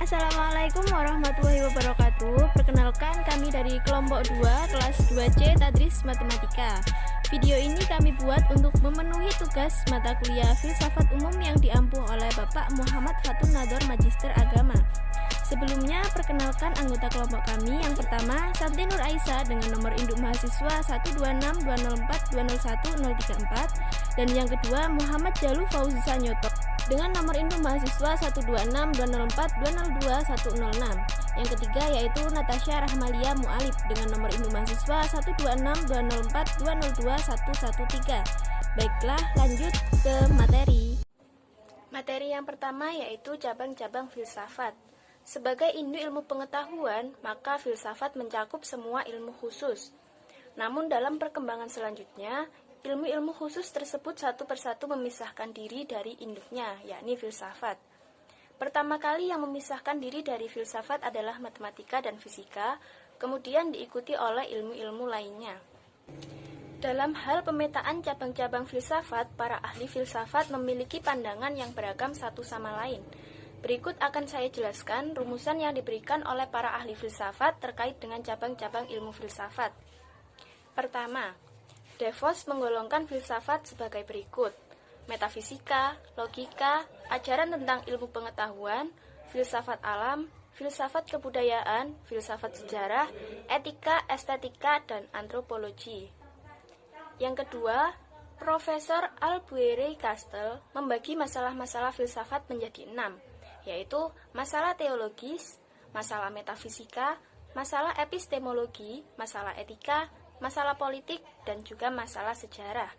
Assalamualaikum warahmatullahi wabarakatuh. Perkenalkan, kami dari kelompok 2 kelas 2C Tadris Matematika. Video ini kami buat untuk memenuhi tugas mata kuliah Filsafat Umum yang diampu oleh Bapak Muhammad Fatun Nador Magister Agama. Sebelumnya, perkenalkan anggota kelompok kami. Yang pertama, Santi Nur Aisyah dengan nomor induk mahasiswa 12620420134, dan yang kedua, Muhammad Jalu Fauzi Sanyoto dengan nomor induk mahasiswa 1262042020106. Yang ketiga yaitu Natasha Rahmalia Mu'alib dengan nomor induk mahasiswa 1262042021113. Baiklah, lanjut ke materi. Materi yang pertama yaitu cabang-cabang filsafat. Sebagai induk ilmu pengetahuan, maka filsafat mencakup semua ilmu khusus. Namun dalam perkembangan selanjutnya, ilmu-ilmu khusus tersebut satu persatu memisahkan diri dari induknya, yakni filsafat. Pertama kali yang memisahkan diri dari filsafat adalah matematika dan fisika, kemudian diikuti oleh ilmu-ilmu lainnya. Dalam hal pemetaan cabang-cabang filsafat, para ahli filsafat memiliki pandangan yang beragam satu sama lain. Berikut akan saya jelaskan rumusan yang diberikan oleh para ahli filsafat terkait dengan cabang-cabang ilmu filsafat. Pertama, De Vos menggolongkan filsafat sebagai berikut: metafisika, logika, ajaran tentang ilmu pengetahuan, filsafat alam, filsafat kebudayaan, filsafat sejarah, etika, estetika, dan antropologi. Yang kedua, Profesor Albury Castel membagi masalah-masalah filsafat menjadi 6, yaitu masalah teologis, masalah metafisika, masalah epistemologi, masalah etika, masalah politik, dan juga masalah sejarah.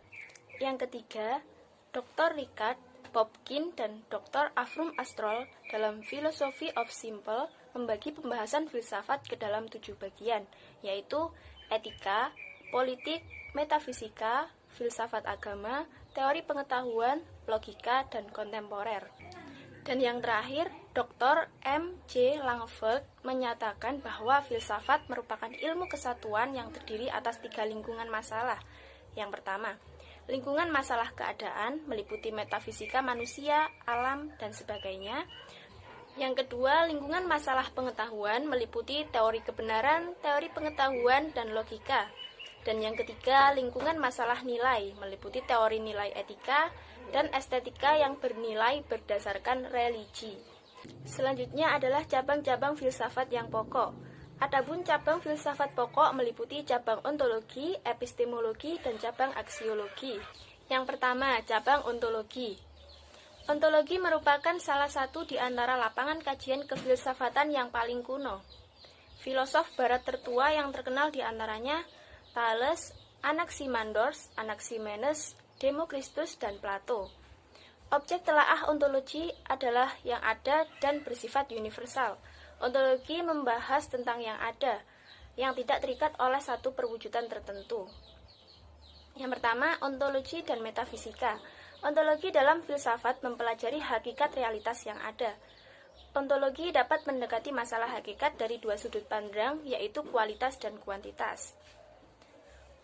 Yang ketiga, Dr. Richard Popkin dan Dr. Avrum Astrol dalam Philosophy of Simple membagi pembahasan filsafat ke dalam 7 bagian, yaitu etika, politik, metafisika, filsafat agama, teori pengetahuan, logika, dan kontemporer. Dan yang terakhir, Dr. M. J. Langeveld menyatakan bahwa filsafat merupakan ilmu kesatuan yang terdiri atas 3 lingkungan masalah. Yang pertama, lingkungan masalah keadaan meliputi metafisika manusia, alam, dan sebagainya. Yang kedua, lingkungan masalah pengetahuan meliputi teori kebenaran, teori pengetahuan, dan logika. Dan yang ketiga, lingkungan masalah nilai meliputi teori nilai etika dan estetika yang bernilai berdasarkan religi. Selanjutnya adalah cabang-cabang filsafat yang pokok. Adapun cabang filsafat pokok meliputi cabang ontologi, epistemologi, dan cabang aksiologi. Yang pertama, cabang ontologi. Ontologi merupakan salah satu di antara lapangan kajian kefilsafatan yang paling kuno. Filosof barat tertua yang terkenal di antaranya Thales, Anaximandros, Anaximenes, Demokritus, dan Plato. Objek telaah ontologi adalah yang ada dan bersifat universal. Ontologi membahas tentang yang ada, yang tidak terikat oleh satu perwujudan tertentu. Yang pertama, ontologi dan metafisika. Ontologi dalam filsafat mempelajari hakikat realitas yang ada. Ontologi dapat mendekati masalah hakikat dari 2 sudut pandang, yaitu kualitas dan kuantitas.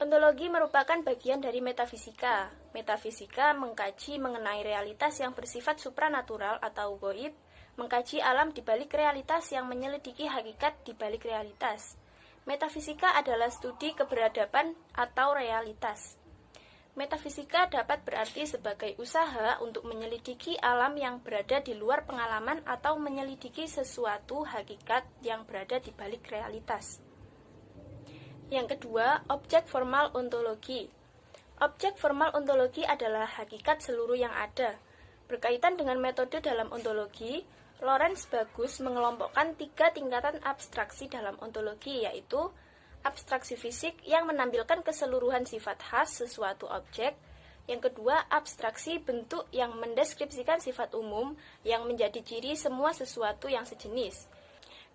Ontologi merupakan bagian dari metafisika. Metafisika mengkaji mengenai realitas yang bersifat supranatural atau gaib, mengkaji alam di balik realitas yang menyelidiki hakikat di balik realitas. Metafisika adalah studi keberadaban atau realitas. Metafisika dapat berarti sebagai usaha untuk menyelidiki alam yang berada di luar pengalaman atau menyelidiki sesuatu hakikat yang berada di balik realitas. Yang kedua, objek formal ontologi. Objek formal ontologi adalah hakikat seluruh yang ada. Berkaitan dengan metode dalam ontologi, Lawrence Bagus mengelompokkan 3 tingkatan abstraksi dalam ontologi, yaitu abstraksi fisik yang menampilkan keseluruhan sifat khas sesuatu objek. Yang kedua, abstraksi bentuk yang mendeskripsikan sifat umum yang menjadi ciri semua sesuatu yang sejenis.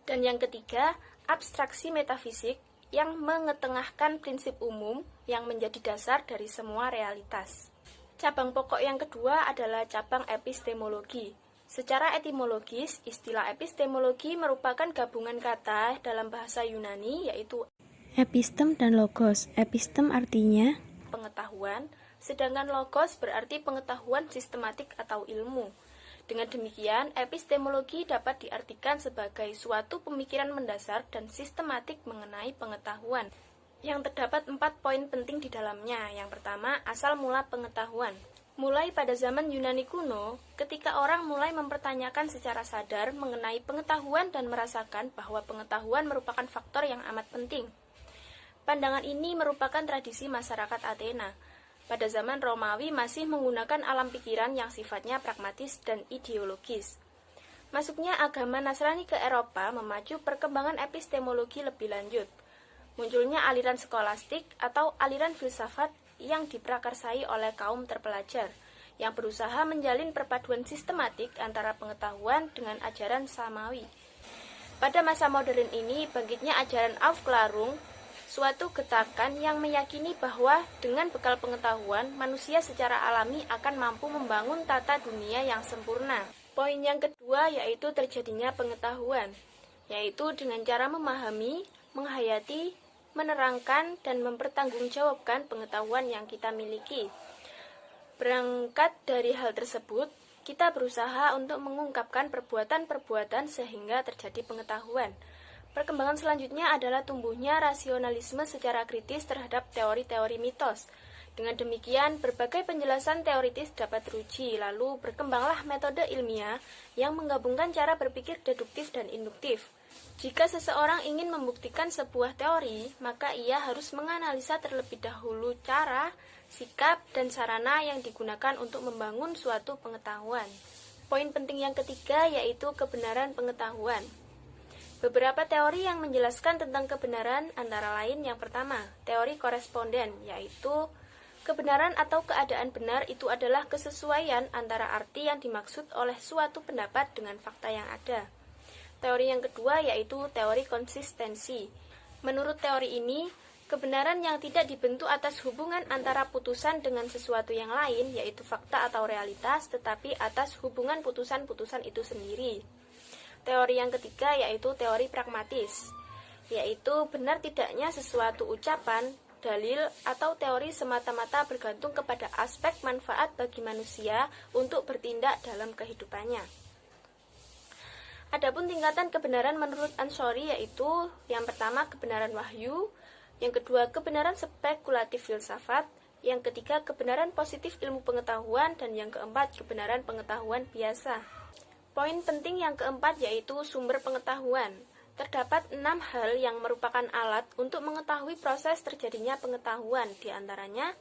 Dan yang ketiga, abstraksi metafisik yang mengetengahkan prinsip umum yang menjadi dasar dari semua realitas. Cabang pokok yang kedua adalah cabang epistemologi. Secara etimologis, istilah epistemologi merupakan gabungan kata dalam bahasa Yunani, yaitu epistem dan logos. Epistem artinya pengetahuan, sedangkan logos berarti pengetahuan sistematik atau ilmu. Dengan demikian, epistemologi dapat diartikan sebagai suatu pemikiran mendasar dan sistematik mengenai pengetahuan. Yang terdapat 4 poin penting di dalamnya. Yang pertama, asal mula pengetahuan. Mulai pada zaman Yunani kuno, ketika orang mulai mempertanyakan secara sadar mengenai pengetahuan dan merasakan bahwa pengetahuan merupakan faktor yang amat penting. Pandangan ini merupakan tradisi masyarakat Athena. Pada zaman Romawi masih menggunakan alam pikiran yang sifatnya pragmatis dan ideologis. Masuknya agama Nasrani ke Eropa memacu perkembangan epistemologi lebih lanjut. Munculnya aliran skolastik atau aliran filsafat yang diprakarsai oleh kaum terpelajar, yang berusaha menjalin perpaduan sistematik antara pengetahuan dengan ajaran samawi. Pada masa modern ini, bangkitnya ajaran Aufklärung, suatu getakan yang meyakini bahwa dengan bekal pengetahuan, manusia secara alami akan mampu membangun tata dunia yang sempurna. Poin yang kedua yaitu terjadinya pengetahuan, yaitu dengan cara memahami, menghayati, menerangkan, dan mempertanggungjawabkan pengetahuan yang kita miliki. Berangkat dari hal tersebut, kita berusaha untuk mengungkapkan perbuatan-perbuatan sehingga terjadi pengetahuan. Perkembangan selanjutnya adalah tumbuhnya rasionalisme secara kritis terhadap teori-teori mitos. Dengan demikian, berbagai penjelasan teoritis dapat teruji, lalu berkembanglah metode ilmiah yang menggabungkan cara berpikir deduktif dan induktif. Jika seseorang ingin membuktikan sebuah teori, maka ia harus menganalisa terlebih dahulu cara, sikap, dan sarana yang digunakan untuk membangun suatu pengetahuan. Poin penting yang ketiga yaitu kebenaran pengetahuan. Beberapa teori yang menjelaskan tentang kebenaran antara lain yang pertama, teori koresponden, yaitu kebenaran atau keadaan benar itu adalah kesesuaian antara arti yang dimaksud oleh suatu pendapat dengan fakta yang ada. Teori yang kedua yaitu teori konsistensi. Menurut teori ini, kebenaran yang tidak dibentuk atas hubungan antara putusan dengan sesuatu yang lain, yaitu fakta atau realitas, tetapi atas hubungan putusan-putusan itu sendiri. Teori yang ketiga yaitu teori pragmatis, yaitu benar tidaknya sesuatu ucapan, dalil, atau teori semata-mata bergantung kepada aspek manfaat bagi manusia untuk bertindak dalam kehidupannya. Adapun tingkatan kebenaran menurut Ansori yaitu yang pertama kebenaran wahyu, yang kedua kebenaran spekulatif filsafat, yang ketiga kebenaran positif ilmu pengetahuan, dan yang keempat kebenaran pengetahuan biasa. Poin penting yang keempat yaitu sumber pengetahuan. Terdapat 6 hal yang merupakan alat untuk mengetahui proses terjadinya pengetahuan, diantaranya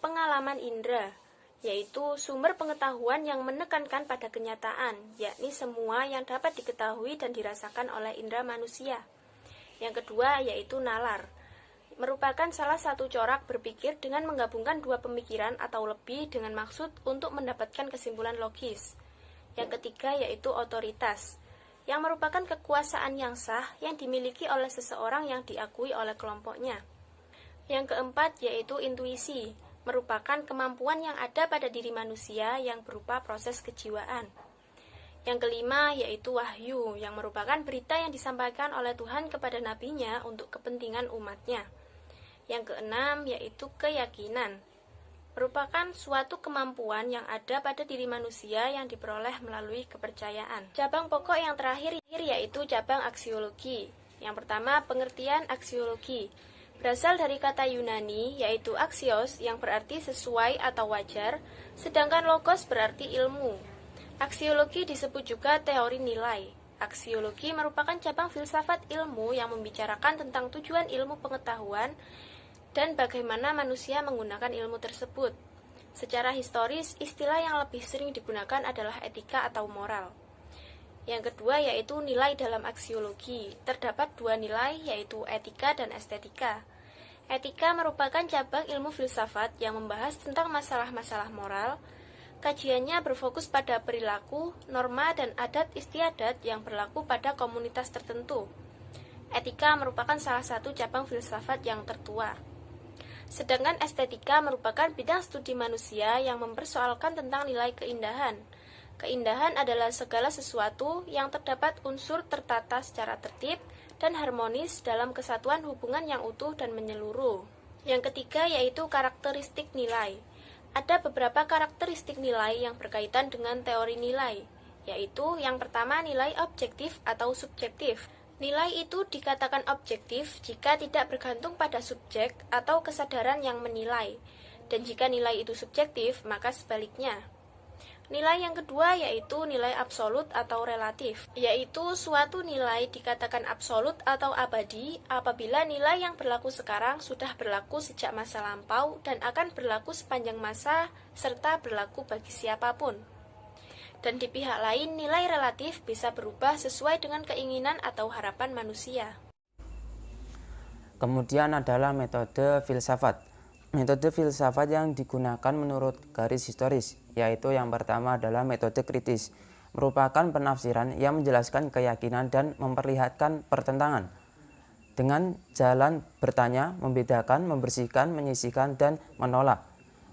pengalaman indera, yaitu sumber pengetahuan yang menekankan pada kenyataan, yakni semua yang dapat diketahui dan dirasakan oleh indera manusia. Yang kedua yaitu nalar, merupakan salah satu corak berpikir dengan menggabungkan dua pemikiran atau lebih dengan maksud untuk mendapatkan kesimpulan logis. Yang ketiga yaitu otoritas, yang merupakan kekuasaan yang sah yang dimiliki oleh seseorang yang diakui oleh kelompoknya. Yang keempat yaitu intuisi, merupakan kemampuan yang ada pada diri manusia yang berupa proses kejiwaan. Yang kelima yaitu wahyu, yang merupakan berita yang disampaikan oleh Tuhan kepada nabinya untuk kepentingan umatnya. Yang keenam yaitu keyakinan, merupakan suatu kemampuan yang ada pada diri manusia yang diperoleh melalui kepercayaan. Cabang pokok yang terakhir yaitu cabang aksiologi. Yang pertama, pengertian aksiologi. Berasal dari kata Yunani, yaitu axios, yang berarti sesuai atau wajar, sedangkan logos berarti ilmu. Aksiologi disebut juga teori nilai. Aksiologi merupakan cabang filsafat ilmu yang membicarakan tentang tujuan ilmu pengetahuan dan bagaimana manusia menggunakan ilmu tersebut. Secara historis, istilah yang lebih sering digunakan adalah etika atau moral. Yang kedua yaitu nilai dalam aksiologi. Terdapat dua nilai yaitu etika dan estetika. Etika merupakan cabang ilmu filsafat yang membahas tentang masalah-masalah moral. Kajiannya berfokus pada perilaku, norma, dan adat istiadat yang berlaku pada komunitas tertentu. Etika merupakan salah satu cabang filsafat yang tertua. Sedangkan estetika merupakan bidang studi manusia yang mempersoalkan tentang nilai keindahan. Keindahan adalah segala sesuatu yang terdapat unsur tertata secara tertib dan harmonis dalam kesatuan hubungan yang utuh dan menyeluruh. Yang ketiga yaitu karakteristik nilai. Ada beberapa karakteristik nilai yang berkaitan dengan teori nilai, yaitu yang pertama nilai objektif atau subjektif. Nilai itu dikatakan objektif jika tidak bergantung pada subjek atau kesadaran yang menilai, dan jika nilai itu subjektif, maka sebaliknya. Nilai yang kedua yaitu nilai absolut atau relatif, yaitu suatu nilai dikatakan absolut atau abadi apabila nilai yang berlaku sekarang sudah berlaku sejak masa lampau dan akan berlaku sepanjang masa serta berlaku bagi siapapun. Dan di pihak lain, nilai relatif bisa berubah sesuai dengan keinginan atau harapan manusia. Kemudian adalah metode filsafat. Metode filsafat yang digunakan menurut garis historis, yaitu yang pertama adalah metode kritis, merupakan penafsiran yang menjelaskan keyakinan dan memperlihatkan pertentangan. Dengan jalan bertanya, membedakan, membersihkan, menyisihkan, dan menolak,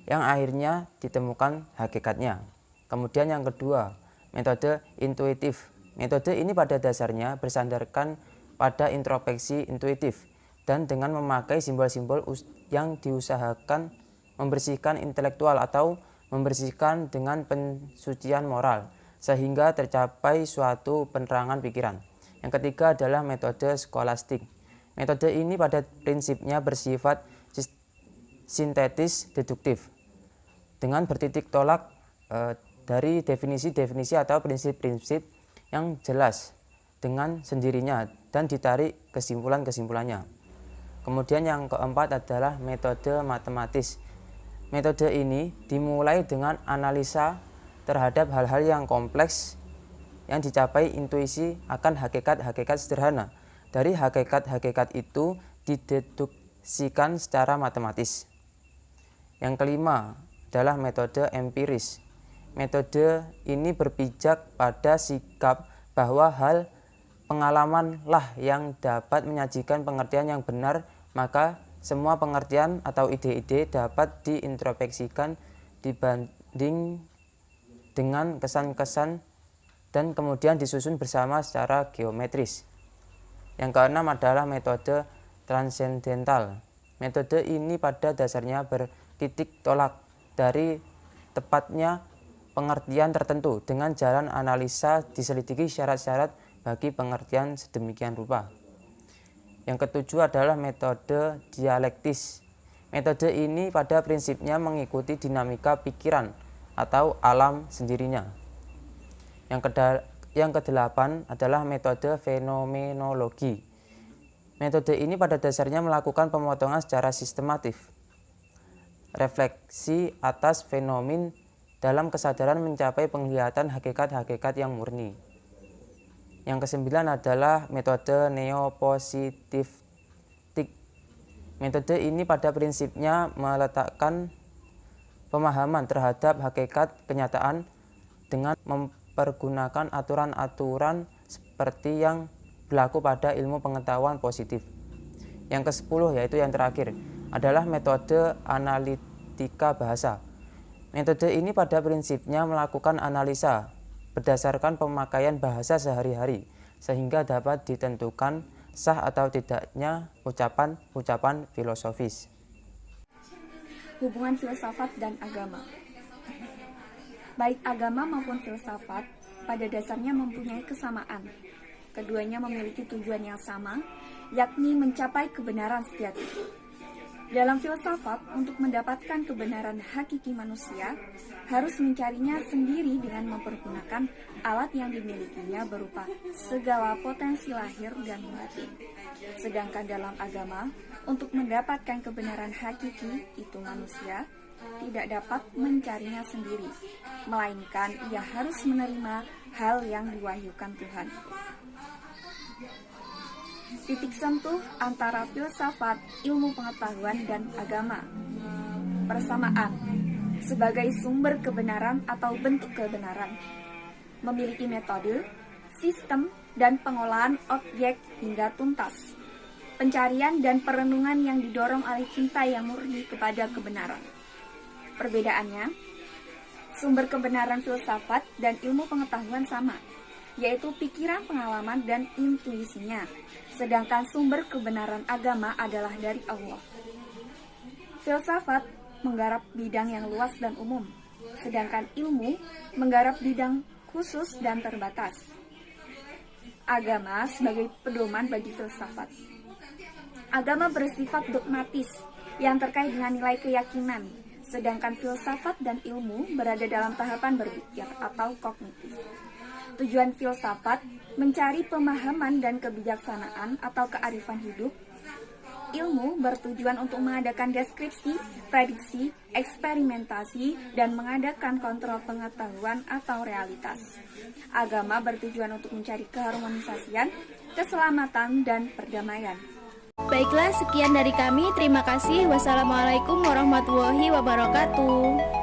yang akhirnya ditemukan hakikatnya. Kemudian yang kedua, metode intuitif. Metode ini pada dasarnya bersandarkan pada introspeksi intuitif, dan dengan memakai simbol-simbol yang diusahakan membersihkan intelektual atau membersihkan dengan pensucian moral, sehingga tercapai suatu penerangan pikiran. Yang ketiga adalah metode skolastik. Metode ini pada prinsipnya bersifat sintetis deduktif, dengan bertitik tolak dari definisi-definisi atau prinsip-prinsip yang jelas dengan sendirinya dan ditarik kesimpulan-kesimpulannya. Kemudian yang keempat adalah metode matematis. Metode ini dimulai dengan analisa terhadap hal-hal yang kompleks yang dicapai intuisi akan hakikat-hakikat sederhana. Dari hakikat-hakikat itu dideduksikan secara matematis. Yang kelima adalah metode empiris. Metode ini berpijak pada sikap bahwa hal pengalamanlah yang dapat menyajikan pengertian yang benar, maka semua pengertian atau ide-ide dapat diintrospeksikan dibanding dengan kesan-kesan dan kemudian disusun bersama secara geometris. Yang keenam adalah metode transendental. Metode ini pada dasarnya bertitik tolak dari tepatnya pengertian tertentu dengan jalan analisa diselidiki syarat-syarat bagi pengertian sedemikian rupa. Yang ketujuh adalah metode dialektis. Metode ini pada prinsipnya mengikuti dinamika pikiran atau alam sendirinya. Yang kedelapan adalah metode fenomenologi. Metode ini pada dasarnya melakukan pemotongan secara sistematif, refleksi atas fenomen dalam kesadaran mencapai penglihatan hakikat-hakikat yang murni. Yang kesembilan adalah metode neopositifik. Metode ini pada prinsipnya meletakkan pemahaman terhadap hakikat kenyataan dengan mempergunakan aturan-aturan seperti yang berlaku pada ilmu pengetahuan positif. Yang kesepuluh, yaitu yang terakhir, adalah metode analitika bahasa. Metode ini pada prinsipnya melakukan analisa berdasarkan pemakaian bahasa sehari-hari, sehingga dapat ditentukan sah atau tidaknya ucapan-ucapan filosofis. Hubungan filsafat dan agama. Baik agama maupun filsafat pada dasarnya mempunyai kesamaan. Keduanya memiliki tujuan yang sama, yakni mencapai kebenaran sejati. Dalam filsafat, untuk mendapatkan kebenaran hakiki manusia, harus mencarinya sendiri dengan mempergunakan alat yang dimilikinya berupa segala potensi lahir dan batin. Sedangkan dalam agama, untuk mendapatkan kebenaran hakiki itu manusia tidak dapat mencarinya sendiri, melainkan ia harus menerima hal yang diwahyukan Tuhan. Titik sentuh antara filsafat, ilmu pengetahuan, dan agama. Persamaan sebagai sumber kebenaran atau bentuk kebenaran, memiliki metode, sistem, dan pengolahan objek hingga tuntas. Pencarian dan perenungan yang didorong oleh cinta yang murni kepada kebenaran. Perbedaannya, sumber kebenaran filsafat dan ilmu pengetahuan sama, yaitu pikiran, pengalaman, dan intuisinya. Sedangkan sumber kebenaran agama adalah dari Allah. Filsafat menggarap bidang yang luas dan umum, sedangkan ilmu menggarap bidang khusus dan terbatas. Agama sebagai pedoman bagi filsafat. Agama bersifat dogmatis yang terkait dengan nilai keyakinan, sedangkan filsafat dan ilmu berada dalam tahapan berpikir atau kognitif. Tujuan filsafat mencari pemahaman dan kebijaksanaan atau kearifan hidup. Ilmu bertujuan untuk mengadakan deskripsi, prediksi, eksperimentasi, dan mengadakan kontrol pengetahuan atau realitas. Agama bertujuan untuk mencari keharmonisasian, keselamatan, dan perdamaian. Baiklah, sekian dari kami. Terima kasih. Wassalamualaikum warahmatullahi wabarakatuh.